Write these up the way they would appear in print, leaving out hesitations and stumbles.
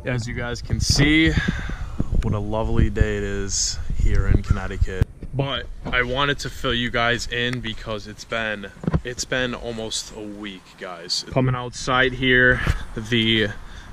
As you guys can see, what a lovely day it is here in Connecticut. But I wanted to fill you guys in because it's been almost a week, guys. Coming outside here, the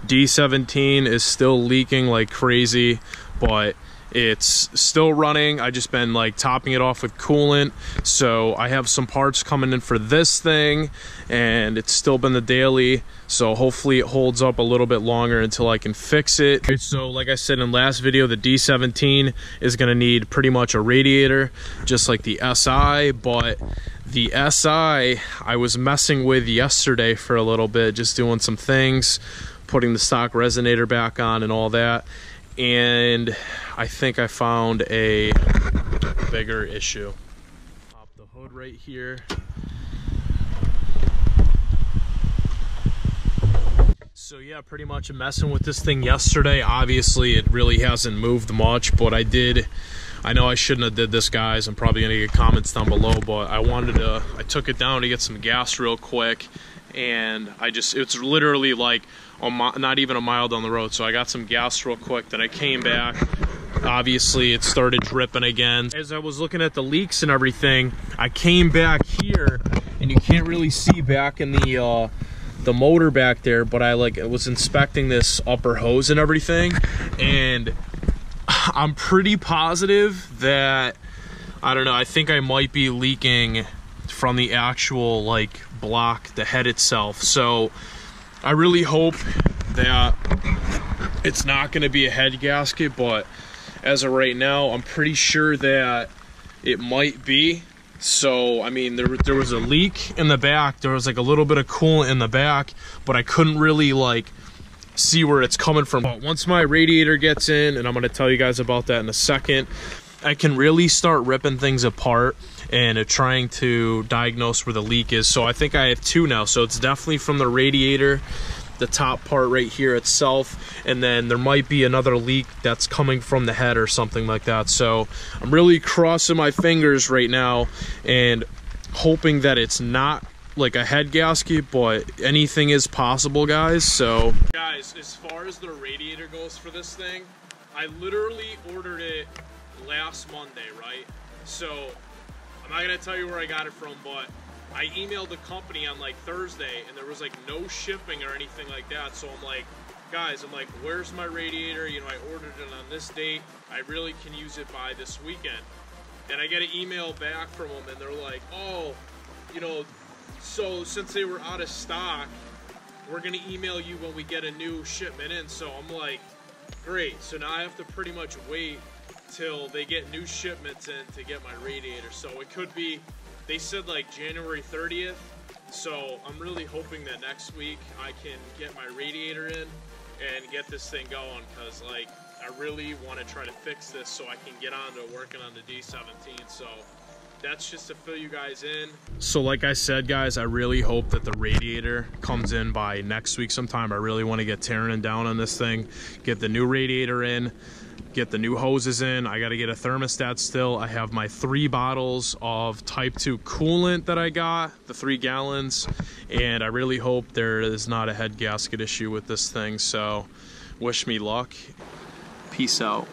D17 is still leaking like crazy, but it's still running. I just been like topping it off with coolant, so I have some parts coming in for this thing, and it's still been the daily, so hopefully it holds up a little bit longer until I can fix it. Okay, so like I said in last video, the D17 is going to need pretty much a radiator just like the SI, but the SI I was messing with yesterday for a little bit, just doing some things, putting the stock resonator back on and all that, and I think I found a bigger issue. Pop the hood right here. So yeah, pretty much messing with this thing yesterday. Obviously it really hasn't moved much, but I know I shouldn't have did this, guys. I'm probably gonna get comments down below, but I took it down to get some gas real quick, and it's literally like not even a mile down the road. So I got some gas real quick, then I came back. Obviously it started dripping again. As I was looking at the leaks and everything, I came back here, and you can't really see back in the motor back there, but I was inspecting this upper hose and everything, and I'm pretty positive that, I don't know, I think I might be leaking from the actual like block, the head itself. So I really hope that it's not going to be a head gasket, but as of right now, I'm pretty sure that it might be. So, I mean, there was a leak in the back. There was like a little bit of coolant in the back, but I couldn't really like see where it's coming from. But once my radiator gets in, and I'm going to tell you guys about that in a second, I can really start ripping things apart and trying to diagnose where the leak is. So I think I have two now. So it's definitely from the radiator, the top part right here itself, and then there might be another leak that's coming from the head or something like that. So I'm really crossing my fingers right now and hoping that it's not like a head gasket, but anything is possible, guys. So guys, as far as the radiator goes for this thing, I literally ordered it last Monday, right? So I'm not gonna tell you where I got it from, but I emailed the company on like Thursday, and there was like no shipping or anything like that. So I'm like, guys, where's my radiator? You know, I ordered it on this date. I really can use it by this weekend. And I get an email back from them, and they're like, oh, you know, so since they were out of stock, we're gonna email you when we get a new shipment in. So I'm like, great. So now I have to pretty much wait till they get new shipments in to get my radiator. So it could be, they said like January 30th. So I'm really hoping that next week I can get my radiator in and get this thing going, because like I really want to try to fix this so I can get on to working on the D17. So that's just to fill you guys in. So like I said, guys, I really hope that the radiator comes in by next week sometime. I really want to get tearing down on this thing, get the new radiator in, get the new hoses in. I got to get a thermostat still. I have my 3 bottles of type 2 coolant that I got, the 3 gallons, and I really hope there is not a head gasket issue with this thing. So wish me luck. Peace out.